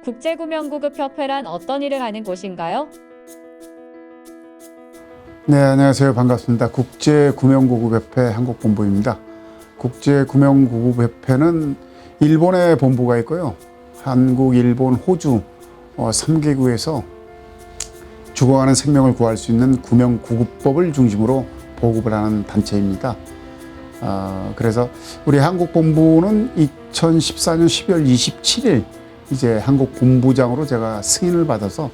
국제구명구급협회란 어떤 일을 하는 곳인가요? 네, 안녕하세요. 반갑습니다. 국제구명구급협회 한국본부입니다. 국제구명구급협회는 일본에 본부가 있고요. 한국, 일본, 호주 3개국에서 죽어가는 생명을 구할 수 있는 구명구급법을 중심으로 보급을 하는 단체입니다. 그래서 우리 한국본부는 2014년 12월 27일 이제 한국본부장으로 제가 승인을 받아서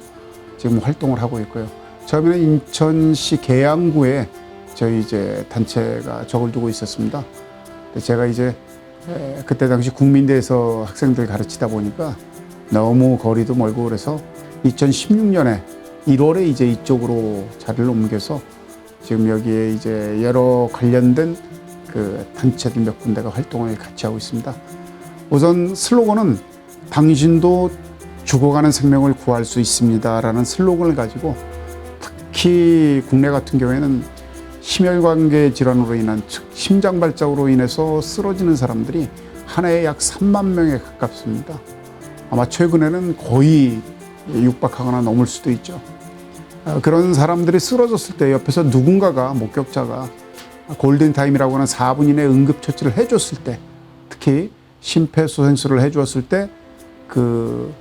지금 활동을 하고 있고요. 처음에는 인천시 계양구에 저희 이제 단체가 적을 두고 있었습니다. 제가 이제 그때 당시 국민대에서 학생들 가르치다 보니까 너무 거리도 멀고 그래서 2016년에 1월에 이제 이쪽으로 자리를 옮겨서 지금 여기에 이제 여러 관련된 그 단체들 몇 군데가 활동을 같이 하고 있습니다. 우선 슬로건은 당신도 죽어가는 생명을 구할 수 있습니다라는 슬로건을 가지고 특히 국내 같은 경우에는 심혈관계 질환으로 인한 즉 심장발작으로 인해서 쓰러지는 사람들이 한 해에 약 3만 명에 가깝습니다. 아마 최근에는 거의 육박하거나 넘을 수도 있죠. 그런 사람들이 쓰러졌을 때 옆에서 누군가가 목격자가 골든타임이라고 하는 4분 이내 응급처치를 해줬을 때 특히 심폐소생술을 해주었을 때 그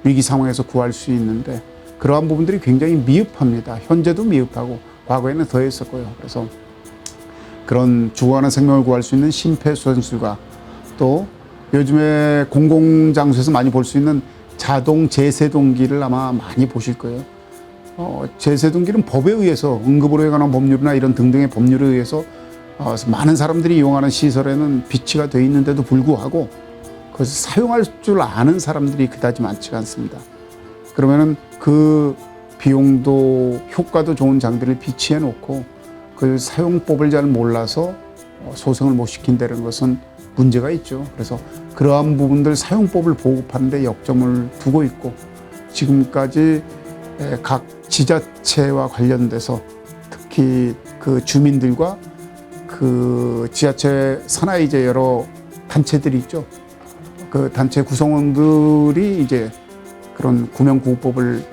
위기 상황에서 구할 수 있는데 그러한 부분들이 굉장히 미흡합니다. 현재도 미흡하고 과거에는 더 했었고요. 그래서 그런 죽어가는 생명을 구할 수 있는 심폐소생술과 또 요즘에 공공장소에서 많이 볼 수 있는 자동 제세동기를 아마 많이 보실 거예요. 제세동기는 법에 의해서 응급으로 관한 법률이나 이런 등등의 법률에 의해서 많은 사람들이 이용하는 시설에는 비치가 되어 있는데도 불구하고 그것을 사용할 줄 아는 사람들이 그다지 많지가 않습니다. 그러면은 그 비용도 효과도 좋은 장비를 비치해 놓고 그 사용법을 잘 몰라서 소생을 못 시킨다는 것은 문제가 있죠. 그래서 그러한 부분들 사용법을 보급하는 데 역점을 두고 있고 지금까지 각 지자체와 관련돼서 특히 그 주민들과 그 지자체 산하의 이제 여러 단체들이 있죠. 그 단체 구성원들이 이제 그런 구명구급법을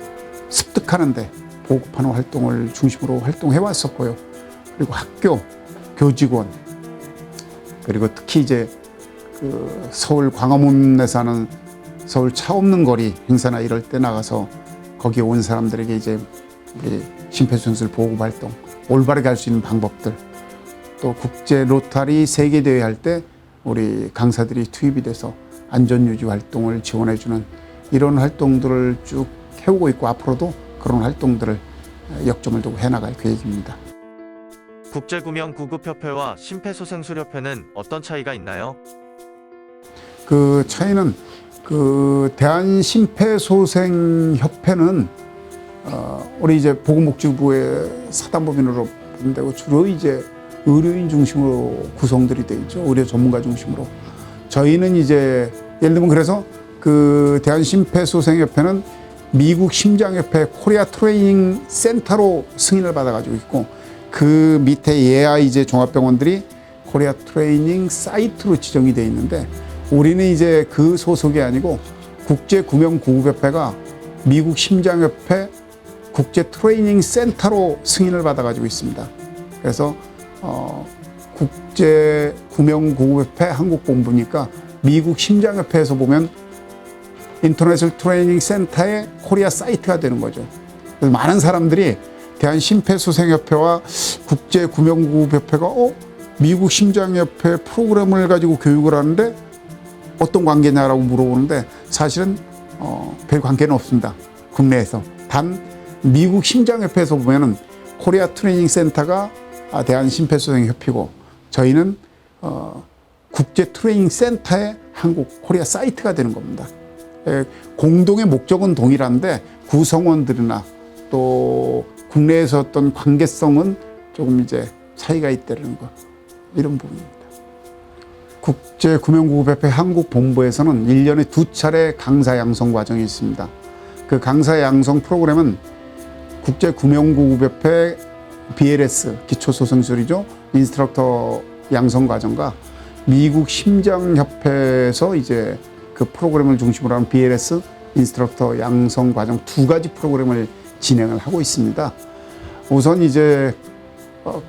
습득하는데 보급하는 활동을 중심으로 활동해 왔었고요. 그리고 학교, 교직원, 그리고 특히 이제 그 서울 광화문에서 하는 서울 차 없는 거리 행사나 이럴 때 나가서 거기에 온 사람들에게 이제 우리 심폐소생술 보급 활동, 올바르게 할 수 있는 방법들, 또 국제 로타리 세계 대회 할 때 우리 강사들이 투입이 돼서 안전유지 활동을 지원해주는 이런 활동들을 쭉 해오고 있고 앞으로도 그런 활동들을 역점을 두고 해나갈 계획입니다. 국제구명구급협회와 심폐소생술협회는 어떤 차이가 있나요? 그 차이는 그 대한심폐소생협회는 우리 이제 보건복지부의 사단법인으로 분되고 주로 이제 의료인 중심으로 구성들이 되어 있죠. 의료 전문가 중심으로. 저희는 이제 예를 들면 그래서 그 대한심폐소생협회는 미국 심장협회 코리아 트레이닝 센터로 승인을 받아가지고 있고 그 밑에 예하 이제 종합병원들이 코리아 트레이닝 사이트로 지정이 되어 있는데 우리는 이제 그 소속이 아니고 국제구명구급협회가 미국 심장협회 국제 트레이닝 센터로 승인을 받아가지고 있습니다. 그래서 국제구명구급협회 한국본부니까 미국 심장협회에서 보면 인터내셔널 트레이닝 센터의 코리아 사이트가 되는 거죠. 그래서 많은 사람들이 대한심폐소생협회와 국제구명구급협회가 미국 심장협회 프로그램을 가지고 교육을 하는데 어떤 관계냐라고 물어보는데 사실은 별 관계는 없습니다. 국내에서. 단 미국 심장협회에서 보면은 코리아 트레이닝 센터가 대한심폐소생협회고 저희는 국제 트레이닝 센터의 한국 코리아 사이트가 되는 겁니다. 공동의 목적은 동일한데 구성원들이나 또 국내에서 어떤 관계성은 조금 이제 차이가 있다는 거 이런 부분입니다. 국제구명구급협회 한국본부에서는 1년에 2차례 강사 양성 과정이 있습니다. 그 강사 양성 프로그램은 국제구명구급협회 BLS 기초소생술이죠. 인스트럭터 양성 과정과 미국 심장협회에서 이제 그 프로그램을 중심으로 하는 BLS 인스트럭터 양성 과정 두 가지 프로그램을 진행을 하고 있습니다. 우선 이제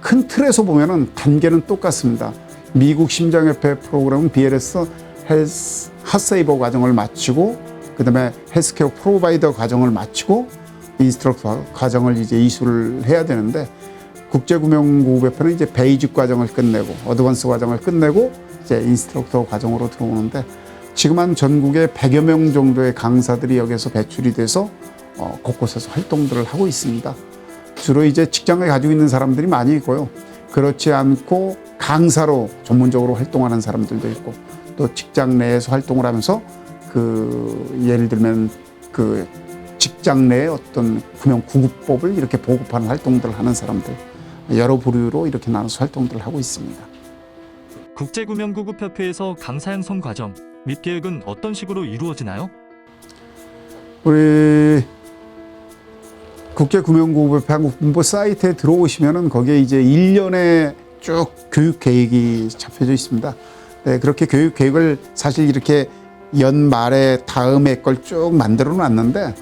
큰 틀에서 보면은 단계는 똑같습니다. 미국 심장협회 프로그램은 BLS 핫세이버 과정을 마치고 그다음에 헬스케어 프로바이더 과정을 마치고 인스트럭터 과정을 이제 이수를 해야 되는데 국제구명구급협회는 이제 베이직 과정을 끝내고 어드밴스 과정을 끝내고 이제 인스트럭터 과정으로 들어오는데 지금 한 전국에 100여 명 정도의 강사들이 여기서 배출이 돼서 곳곳에서 활동들을 하고 있습니다. 주로 이제 직장을 가지고 있는 사람들이 많이 있고요. 그렇지 않고 강사로 전문적으로 활동하는 사람들도 있고 또 직장 내에서 활동을 하면서 예를 들면 직장 내의 어떤 금융구급법을 이렇게 보급하는 활동들을 하는 사람들 여러 부류로 이렇게 나눠서 활동들을 하고 있습니다. 국제구명구급협회에서 강사 양성 과정 및 계획은 어떤 식으로 이루어지나요? 우리 국제구명구급협회 한국본부 사이트에 들어오시면은 거기에 이제 1년에 쭉 교육 계획이 잡혀져 있습니다. 네, 그렇게 교육 계획을 사실 이렇게 연말에 다음에 걸 쭉 만들어 놨는데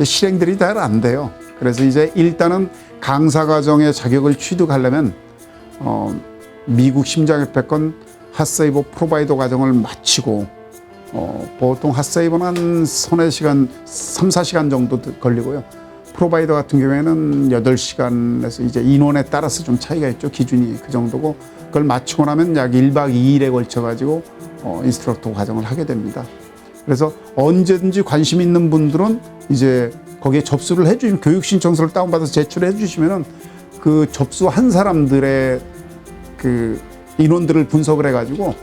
실행들이 잘 안 돼요. 그래서 이제 일단은 강사 과정의 자격을 취득하려면 미국 심장협회 건 핫세이버 프로바이더 과정을 마치고 보통 핫세이버는 한 서너 시간, 3, 4시간 정도 걸리고요. 프로바이더 같은 경우에는 8시간에서 이제 인원에 따라서 좀 차이가 있죠. 기준이 그 정도고 그걸 마치고 나면 약 1박 2일에 걸쳐 가지고 인스트럭터 과정을 하게 됩니다. 그래서 언제든지 관심 있는 분들은 이제 거기에 접수를 해주시면 교육 신청서를 다운받아서 제출해 주시면은 그 접수한 사람들의 그 인원들을 분석을 해가지고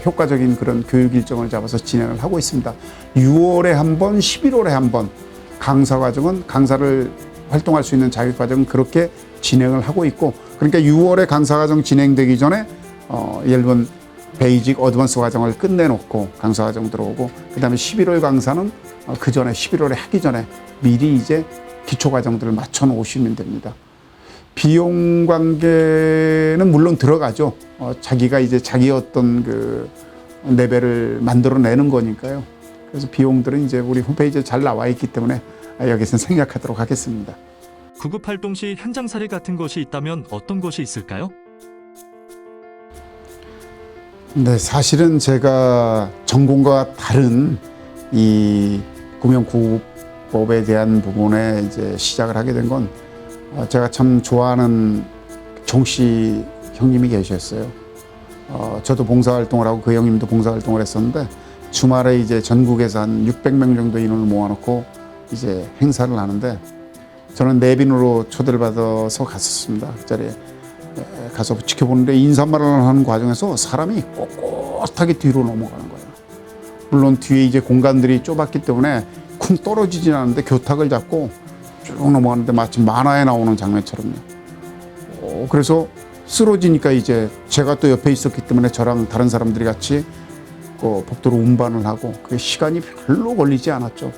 효과적인 그런 교육 일정을 잡아서 진행을 하고 있습니다. 6월에 한 번, 11월에 한 번 강사 과정은 강사를 활동할 수 있는 자격 과정은 그렇게 진행을 하고 있고 그러니까 6월에 강사 과정 진행되기 전에 예를 들면 베이직 어드밴스 과정을 끝내놓고 강사 과정 들어오고 그다음에 11월 강사는 그 전에 11월에 하기 전에 미리 이제 기초 과정들을 맞춰 놓으시면 됩니다. 비용 관계는 물론 들어가죠. 자기가 이제 자기 어떤 그 레벨을 만들어내는 거니까요. 그래서 비용들은 이제 우리 홈페이지에 잘 나와 있기 때문에 여기서 생략하도록 하겠습니다. 구급 활동 시 현장 사례 같은 것이 있다면 어떤 것이 있을까요? 네, 사실은 제가 전공과 다른 이 구명구급법에 대한 부분에 이제 시작을 하게 된 건 제가 참 좋아하는 종씨 형님이 계셨어요. 저도 봉사활동을 하고 그 형님도 봉사활동을 했었는데 주말에 이제 전국에서 한 600명 정도 인원을 모아놓고 이제 행사를 하는데 저는 내빈으로 초대를 받아서 갔었습니다. 그 자리에 가서 지켜보는데 인사말을 하는 과정에서 사람이 꼿꼿하게 뒤로 넘어가는 거예요. 물론 뒤에 이제 공간들이 좁았기 때문에 쿵 떨어지진 않는데 교탁을 잡고 쭉 넘어가는데 마치 만화에 나오는 장면처럼요. 그래서 쓰러지니까 이제 제가 또 옆에 있었기 때문에 저랑 다른 사람들이 같이 복도로 운반을 하고 그 시간이 별로 걸리지 않았죠.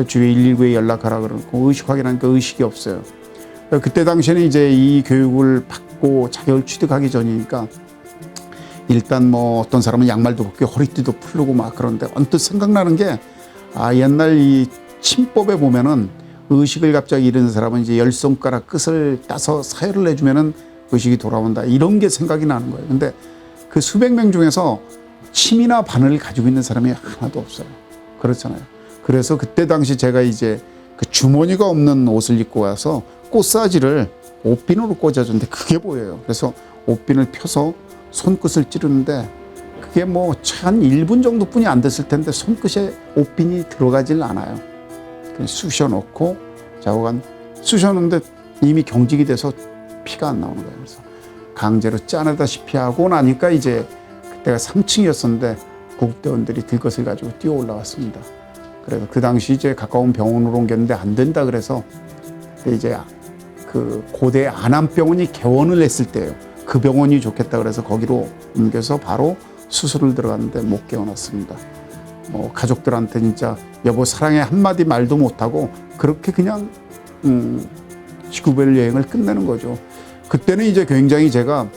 주위에 119에 연락하라 그러고 의식 확인하니까 의식이 없어요. 그때 당시에는 이제 이 교육을 받고 자격을 취득하기 전이니까 일단 뭐 어떤 사람은 양말도 벗고 허리띠도 풀고 막 그런데 언뜻 생각나는 게 옛날 이 침법에 보면은 의식을 갑자기 잃은 사람은 이제 10손가락 끝을 따서 사혈을 해주면은 의식이 돌아온다 이런 게 생각이 나는 거예요. 근데 그 수백 명 중에서 침이나 바늘을 가지고 있는 사람이 하나도 없어요. 그렇잖아요. 그래서 그때 당시 제가 이제 그 주머니가 없는 옷을 입고 와서 꽃사지를 옷핀으로 꽂아줬는데 그게 보여요. 그래서 옷핀을 펴서 손끝을 찌르는데 그게 뭐 한 1분 정도뿐이 안 됐을 텐데 손끝에 옷핀이 들어가질 않아요. 그냥 쑤셔놓고 좌우간 쑤셔놓는데 이미 경직이 돼서 피가 안 나오는 거예요. 그래서 강제로 짜내다시피 하고 나니까 이제 그때가 3층이었었는데 구급대원들이 들것을 가지고 뛰어 올라왔습니다. 그래서 그 당시 이제 가까운 병원으로 옮겼는데 안 된다 그래서 이제 그 고대 안암병원이 개원을 했을 때예요. 그 병원이 좋겠다 그래서 거기로 옮겨서 바로 수술을 들어갔는데 못 깨어났습니다. 가족들한테 진짜 여보 사랑해 한마디 말도 못하고 그렇게 그냥 지구별 여행을 끝내는 거죠. 그때는 이제 굉장히 제가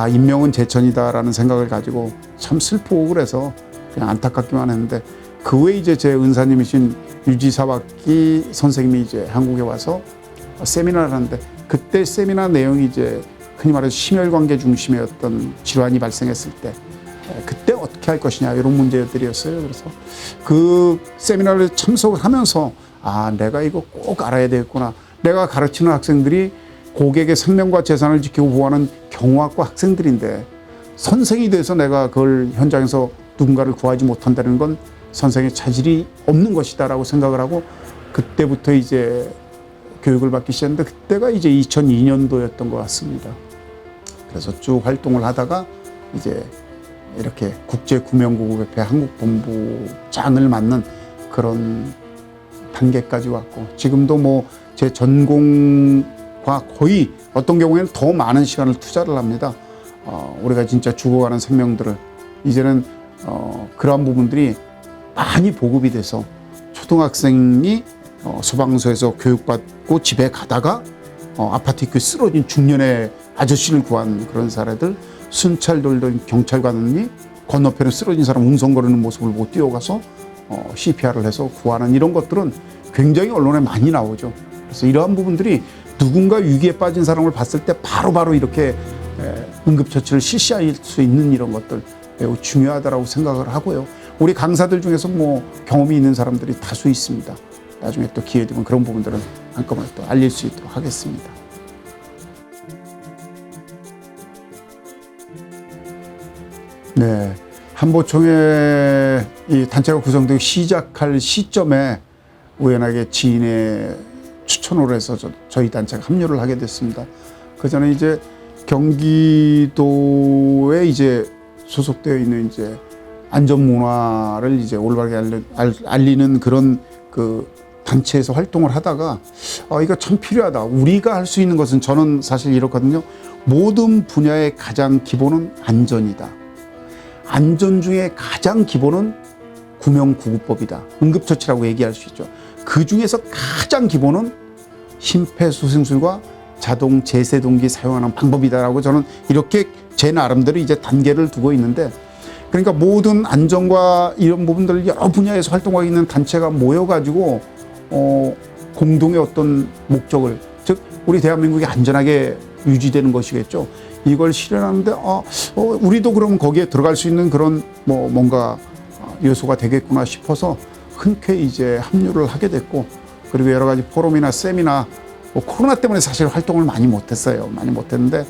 인명은 제천이다라는 생각을 가지고 참 슬프고 그래서 그냥 안타깝기만 했는데 그 후에 이제 제 은사님이신 유지사학기 선생님이 이제 한국에 와서 세미나를 하는데, 그때 세미나 내용이 이제 흔히 말해서 심혈관계 중심의 어떤 질환이 발생했을 때 그때 어떻게 할 것이냐, 이런 문제들이었어요. 그래서 그 세미나를 참석을 하면서 내가 이거 꼭 알아야 되겠구나. 내가 가르치는 학생들이 고객의 생명과 재산을 지키고 보호하는 경호학과 학생들인데 선생이 돼서 내가 그걸 현장에서 누군가를 구하지 못한다는 건 선생의 자질이 없는 것이다라고 생각을 하고, 그때부터 이제 교육을 받기 시작했는데, 그때가 이제 2002년도였던 것 같습니다. 그래서 쭉 활동을 하다가 이제 이렇게 국제구명구급협회 한국본부장을 맡는 그런 단계까지 왔고, 지금도 뭐 제 전공과 거의 어떤 경우에는 더 많은 시간을 투자를 합니다. 우리가 진짜 죽어가는 생명들을 이제는 그러한 부분들이 많이 보급이 돼서 초등학생이 소방서에서 교육받고 집에 가다가 아파트 입구에 쓰러진 중년의 아저씨를 구한 그런 사례들, 순찰 돌던 경찰관이 건너편에 쓰러진 사람 웅성거리는 모습을 못 뛰어가서 CPR을 해서 구하는 이런 것들은 굉장히 언론에 많이 나오죠. 그래서 이러한 부분들이 누군가 위기에 빠진 사람을 봤을 때 바로바로 이렇게 응급처치를 실시할 수 있는 이런 것들 매우 중요하다고 생각을 하고요. 우리 강사들 중에서 뭐 경험이 있는 사람들이 다수 있습니다. 나중에 또 기회 되면 그런 부분들은 한꺼번에 또 알릴 수 있도록 하겠습니다. 네, 한보총회 이 단체가 구성되기 시작할 시점에 우연하게 지인의 추천으로 해서 저희 단체가 합류를 하게 됐습니다. 그 전에 이제 경기도에 이제 소속되어 있는 이제 안전 문화를 이제 올바르게 알리는 그런 그 단체에서 활동을 하다가 이거 참 필요하다. 우리가 할 수 있는 것은, 저는 사실 이렇거든요. 모든 분야의 가장 기본은 안전이다. 안전 중에 가장 기본은 구명구급법이다. 응급처치라고 얘기할 수 있죠. 그 중에서 가장 기본은 심폐소생술과 자동 제세동기 사용하는 방법이다라고 저는 이렇게 제 나름대로 이제 단계를 두고 있는데, 그러니까 모든 안전과 이런 부분들 여러 분야에서 활동하고 있는 단체가 모여가지고 공동의 어떤 목적을, 즉 우리 대한민국이 안전하게 유지되는 것이겠죠. 이걸 실현하는데 우리도 그럼 거기에 들어갈 수 있는 그런 뭔가 요소가 되겠구나 싶어서 흔쾌히 이제 합류를 하게 됐고, 그리고 여러 가지 포럼이나 세미나, 코로나 때문에 사실 활동을 많이 못했어요. 많이 못했는데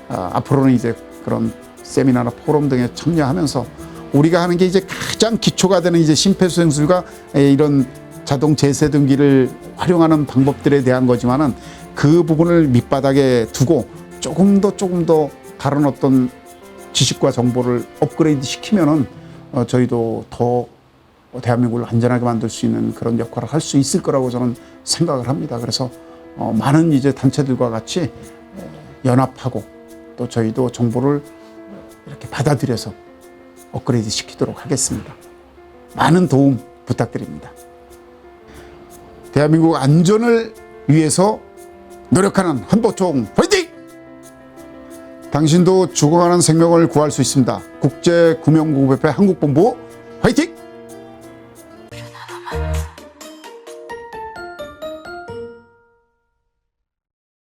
앞으로는 이제 그런 세미나나 포럼 등에 참여하면서 우리가 하는 게 이제 가장 기초가 되는 이제 심폐소생술과 이런 자동 제세등기를 활용하는 방법들에 대한 거지만은, 그 부분을 밑바닥에 두고 조금 더 다른 어떤 지식과 정보를 업그레이드 시키면은 저희도 더 대한민국을 안전하게 만들 수 있는 그런 역할을 할 수 있을 거라고 저는 생각을 합니다. 그래서 많은 이제 단체들과 같이 연합하고 또 저희도 정보를 이렇게 받아들여서 업그레이드 시키도록 하겠습니다. 많은 도움 부탁드립니다. 대한민국 안전을 위해서 노력하는 한보총 화이팅! 당신도 죽어가는 생명을 구할 수 있습니다. 국제구명구급협회 한국본부 화이팅!